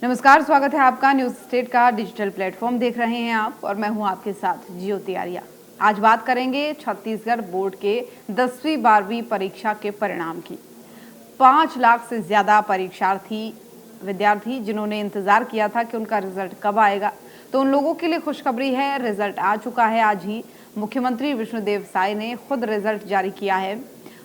नमस्कार, स्वागत है आपका न्यूज स्टेट का डिजिटल प्लेटफॉर्म देख रहे हैं आप और मैं हूं आपके साथ ज्योति आर्या। आज बात करेंगे छत्तीसगढ़ बोर्ड के 10वीं 12वीं परीक्षा के परिणाम की। 5 लाख से ज्यादा परीक्षार्थी विद्यार्थी जिन्होंने इंतजार किया था कि उनका रिजल्ट कब आएगा, तो उन लोगों के लिए खुशखबरी है, रिजल्ट आ चुका है। आज ही मुख्यमंत्री विष्णुदेव साय ने खुद रिजल्ट जारी किया है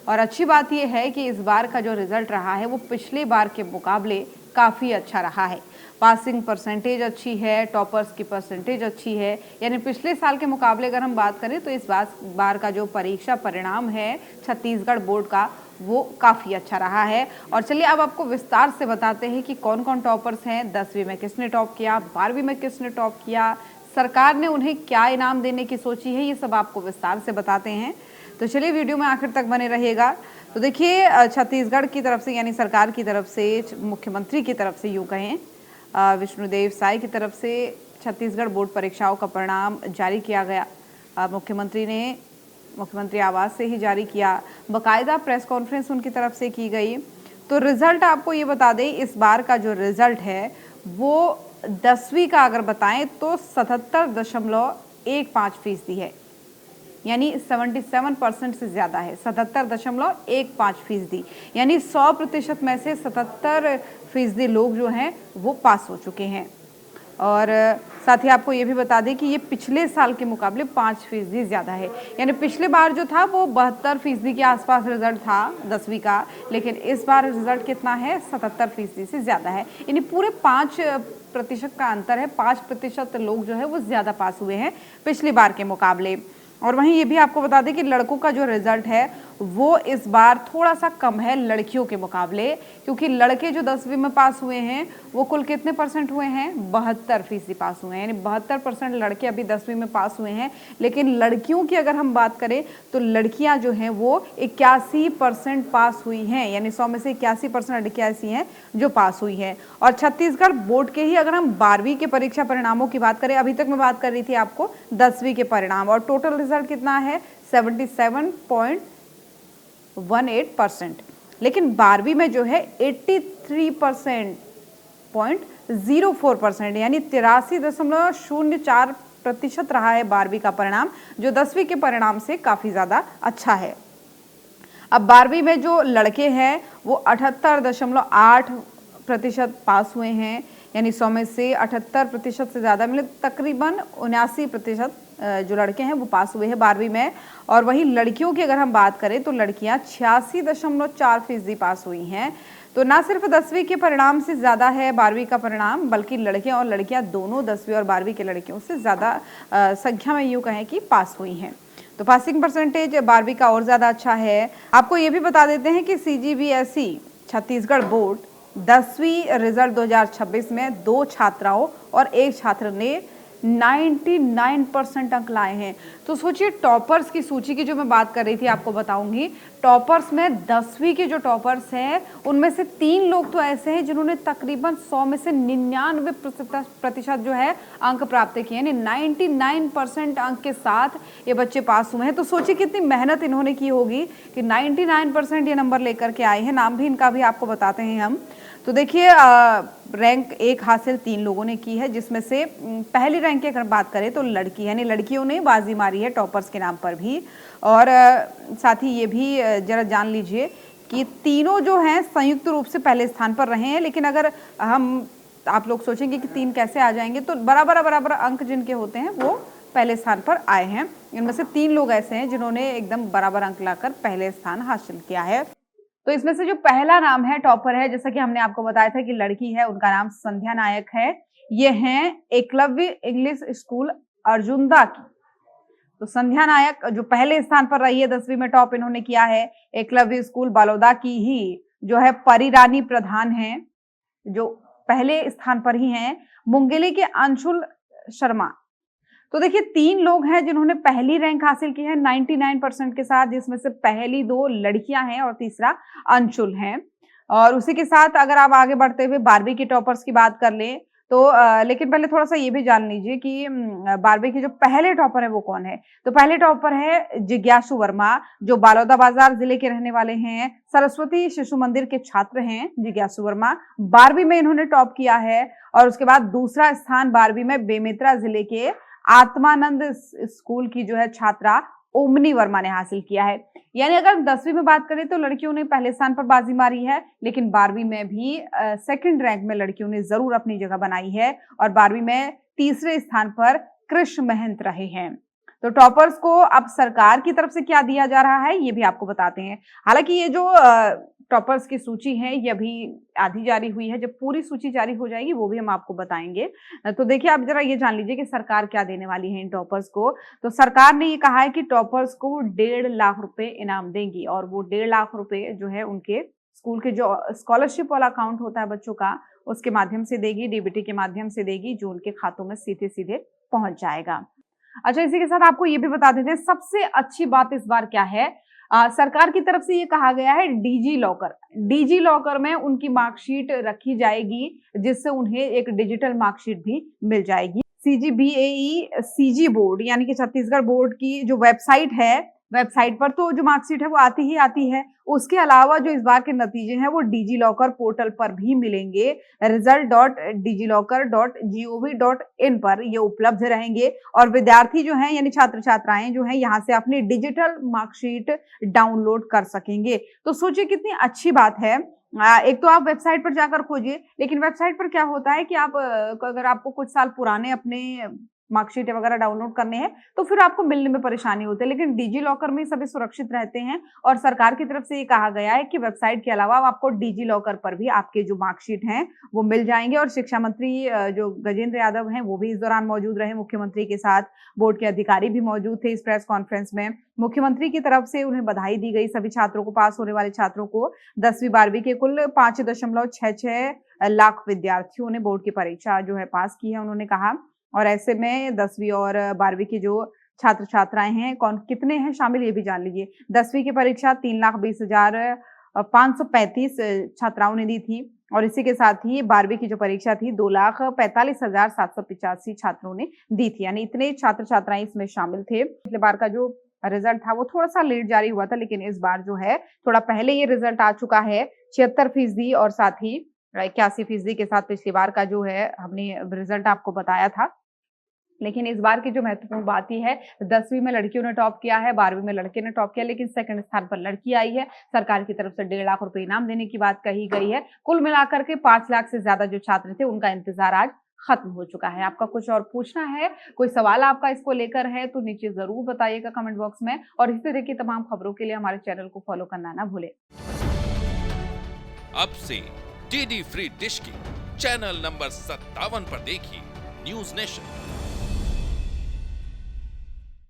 और अच्छी बात यह है कि इस बार का जो रिजल्ट रहा है वो पिछले बार के मुकाबले काफ़ी अच्छा रहा है। पासिंग परसेंटेज अच्छी है, टॉपर्स की परसेंटेज अच्छी है, यानी पिछले साल के मुकाबले अगर हम बात करें तो इस बार का जो परीक्षा परिणाम है छत्तीसगढ़ बोर्ड का वो काफ़ी अच्छा रहा है। और चलिए अब आपको विस्तार से बताते हैं कि कौन कौन टॉपर्स हैं, 10वीं में किसने टॉप किया, 12वीं में किसने टॉप किया, सरकार ने उन्हें क्या इनाम देने की सोची है, ये सब आपको विस्तार से बताते हैं। तो चलिए वीडियो में आखिर तक बने रहिएगा। तो देखिए छत्तीसगढ़ की तरफ से यानी सरकार की तरफ से, मुख्यमंत्री की तरफ से यूँ कहें, विष्णुदेव साय की तरफ से छत्तीसगढ़ बोर्ड परीक्षाओं का परिणाम जारी किया गया। मुख्यमंत्री ने मुख्यमंत्री आवास से ही जारी किया, बकायदा प्रेस कॉन्फ्रेंस उनकी तरफ से की गई। तो रिजल्ट आपको ये बता दें, इस बार का जो रिजल्ट है वो 10वीं का अगर बताएं तो 77.15% है, यानी 77% से ज्यादा है, 77.15%, यानी 100% में से 77% लोग जो हैं वो पास हो चुके हैं। और साथ ही आपको ये भी बता दें कि ये पिछले साल के मुकाबले 5% ज्यादा है, यानी पिछले बार जो था वो 72% के आसपास रिजल्ट था 10वीं का, लेकिन इस बार रिजल्ट कितना है, 77% से ज्यादा है, यानी पूरे 5% का अंतर है। 5% लोग जो है वो ज्यादा पास हुए हैं पिछली बार के मुकाबले। और वहीं ये भी आपको बता दें कि लड़कों का जो रिजल्ट है वो इस बार थोड़ा सा कम है लड़कियों के मुकाबले, क्योंकि लड़के जो 10वीं में पास हुए हैं वो कुल कितने परसेंट हुए हैं, 72% पास हुए हैं, यानी 72% लड़के अभी 10वीं में पास हुए हैं। लेकिन लड़कियों की अगर हम बात करें तो लड़कियां जो हैं वो 81% पास हुई हैं, यानी 100 में से 81% लड़कियां ऐसी हैं जो पास हुई हैं। और छत्तीसगढ़ बोर्ड के ही अगर हम 12वीं के परीक्षा परिणामों की बात करें, अभी तक मैं बात कर रही थी आपको 10वीं के परिणाम, और टोटल रिजल्ट कितना है, 77.18%। लेकिन 12वीं में जो है 83.04%, यानी 83.04% रहा है 12वीं का परिणाम, जो 10वीं के परिणाम से काफी ज्यादा अच्छा है। अब 12वीं में जो लड़के हैं वो 78.8% पास हुए हैं, यानी 100 में से 78% से ज्यादा, मतलब तकरीबन 79% जो लड़के हैं वो पास हुए हैं 12वीं में। और वहीं लड़कियों की अगर हम बात करें तो लड़कियां 86.4% पास हुई हैं। तो ना सिर्फ 10वीं के परिणाम से ज्यादा है 12वीं का परिणाम, बल्कि लड़के और लड़कियां दोनों 10वीं और 12वीं के लड़कियों से ज्यादा संख्या में यूं कहें कि पास हुई हैं। तो पासिंग परसेंटेज 12वीं का और ज्यादा अच्छा है। आपको ये भी बता देते हैं कि CGVSE छत्तीसगढ़ बोर्ड 10वीं रिजल्ट 2026 में 2 छात्राओं और 1 छात्र ने 99% अंक लाए हैं। तो सोचिए, टॉपर्स की सूची की जो मैं बात कर रही थी आपको बताऊंगी, टॉपर्स में 10वीं के जो टॉपर्स हैं उनमें से 3 लोग तो ऐसे हैं जिन्होंने तकरीबन 100 में से 99% जो है अंक प्राप्त किए, यानी 99% अंक के साथ ये बच्चे पास हुए हैं। तो सोचिए कितनी मेहनत इन्होंने की होगी कि 99% ये नंबर लेकर के आए हैं। नाम भी इनका भी आपको बताते हैं हम। तो देखिए रैंक 1 हासिल 3 लोगों ने की है, जिसमें से पहली रैंक की अगर बात करें तो लड़की, यानी लड़कियों ने बाजी मारी है टॉपर्स के नाम पर भी। और साथ ही ये भी जरा जान लीजिए कि तीनों जो हैं संयुक्त रूप से पहले स्थान पर रहे हैं। लेकिन अगर आप लोग सोचेंगे कि 3 कैसे आ जाएंगे, तो बराबर अंक जिनके होते हैं वो पहले स्थान पर आए हैं। इनमें से 3 लोग ऐसे हैं जिन्होंने एकदम बराबर अंक लाकर पहले स्थान हासिल किया है। तो इसमें से जो पहला नाम है, टॉपर है, जैसा कि हमने आपको बताया था कि लड़की है, उनका नाम संध्या नायक है। ये हैं एकलव्य इंग्लिश स्कूल अर्जुनदा की। तो संध्या नायक जो पहले स्थान पर रही है, 10वीं में टॉप इन्होंने किया है। एकलव्य स्कूल बालोदा की ही जो है परिरानी प्रधान है, जो पहले स्थान पर ही हैं। मुंगेली के अंशुल शर्मा। तो देखिए 3 लोग हैं जिन्होंने पहली रैंक हासिल की है 99% के साथ, जिसमें से पहली 2 लड़कियां हैं और तीसरा अंशुल हैं। और उसी के साथ अगर आप आगे बढ़ते हुए 12वीं के टॉपर्स की बात कर लें तो लेकिन पहले थोड़ा-सा ये भी जान लीजिए कि 12वीं के जो पहले टॉपर है वो कौन है? तो पहले टॉपर है जिज्ञासु वर्मा, जो बलौदाबाजार जिले के रहने वाले हैं। सरस्वती शिशु मंदिर के छात्र हैं जिज्ञासु वर्मा। 12वीं में इन्होंने टॉप किया है और उसके बाद दूसरा स्थान 12वीं में बेमेतरा जिले के आत्मानंद स्कूल की जो है छात्रा ओमनी वर्मा ने हासिल किया है। यानी अगर 10वीं में बात करें तो लड़कियों ने पहले स्थान पर बाजी मारी है, लेकिन 12वीं में भी सेकंड रैंक में लड़कियों ने जरूर अपनी जगह बनाई है और 12वीं में तीसरे स्थान पर कृष्ण महंत रहे हैं। तो टॉपर्स को अब सरकार की तरफ से क्या दिया जा रहा है ये भी आपको बताते हैं। हालांकि ये जो टॉपर्स की सूची है ये अभी आधी जारी हुई है, जब पूरी सूची जारी हो जाएगी वो भी हम आपको बताएंगे। तो देखिए आप जरा ये जान लीजिए कि सरकार क्या देने वाली है इन टॉपर्स को। तो सरकार ने ये कहा है कि टॉपर्स को 1.5 लाख रुपए इनाम देंगी और वो 1.5 लाख रुपए जो है उनके स्कूल के जो स्कॉलरशिप वाला अकाउंट होता है बच्चों का उसके माध्यम से देगी, डीबीटी के माध्यम से देगी, जो उनके खातों में सीधे सीधे पहुंच जाएगा। अच्छा, इसी के साथ आपको ये भी बता देते हैं सबसे अच्छी बात इस बार क्या है। सरकार की तरफ से ये कहा गया है डिजी लॉकर में उनकी मार्कशीट रखी जाएगी, जिससे उन्हें एक डिजिटल मार्कशीट भी मिल जाएगी। CGBAE सीजी बोर्ड यानी कि छत्तीसगढ़ बोर्ड की जो वेबसाइट पर तो जो मार्कशीट है वो आती ही आती है। उसके अलावा जो इस बार के नतीजे हैं वो डिजी लॉकर पोर्टल पर भी मिलेंगे। result.digilocker.gov.in पर ये उपलब्ध रहेंगे और विद्यार्थी जो हैं यानी छात्र छात्राएं जो हैं यहाँ से अपनी डिजिटल मार्कशीट डाउनलोड कर सकेंगे। तो सोचिए कितनी अच्छी बात है। एक तो आप वेबसाइट पर जाकर खोजिए, लेकिन वेबसाइट पर क्या होता है कि आप अगर आपको कुछ साल पुराने अपने मार्कशीट वगैरह डाउनलोड करने हैं तो फिर आपको मिलने में परेशानी होती है, लेकिन डिजी लॉकर में सभी सुरक्षित रहते हैं। और सरकार की तरफ से ये कहा गया है कि वेबसाइट के अलावा आपको डिजी लॉकर पर भी आपके जो मार्कशीट हैं वो मिल जाएंगे। और शिक्षा मंत्री जो गजेंद्र यादव हैं वो भी इस दौरान मौजूद रहे मुख्यमंत्री के साथ। बोर्ड के अधिकारी भी मौजूद थे इस प्रेस कॉन्फ्रेंस में। मुख्यमंत्री की तरफ से उन्हें बधाई दी गई। सभी छात्रों को, पास होने वाले छात्रों को 10वीं 12वीं के कुल 5.66 लाख विद्यार्थियों ने बोर्ड की परीक्षा जो है पास की है, उन्होंने कहा। और ऐसे में 10वीं और 12वीं की जो छात्र छात्राएं हैं कौन कितने हैं शामिल ये भी जान लीजिए। 10वीं की परीक्षा 3,20,535 छात्राओं ने दी थी और इसी के साथ ही 12वीं की जो परीक्षा थी 2,45,785 छात्रों ने दी थी। यानी इतने छात्र छात्राएं इसमें शामिल थे। पिछले बार का जो रिजल्ट था वो थोड़ा सा लेट जारी हुआ था, लेकिन इस बार जो है थोड़ा पहले ये रिजल्ट आ चुका है। 76% और साथ ही 81% के साथ पिछली बार का जो है हमने रिजल्ट आपको बताया था। लेकिन इस बार की जो महत्वपूर्ण बात यह है 10वीं में लड़कियों ने टॉप किया है, 12वीं में लड़के ने टॉप किया, लेकिन सेकंड स्थान पर लड़की आई है। सरकार की तरफ से 1.5 लाख रुपए इनाम देने की बात कही गई है। कुल मिलाकर के 5 लाख से ज्यादा जो छात्र थे उनका इंतजार आज खत्म हो चुका है। आपका कुछ और पूछना है, कोई सवाल आपका इसको लेकर है तो नीचे जरूर बताइएगा कमेंट बॉक्स में। और इसी तरह की तमाम खबरों के लिए हमारे चैनल को फॉलो करना ना भूले। अब से डीडी फ्री डिश की चैनल नंबर 57 पर देखिए न्यूज नेशन।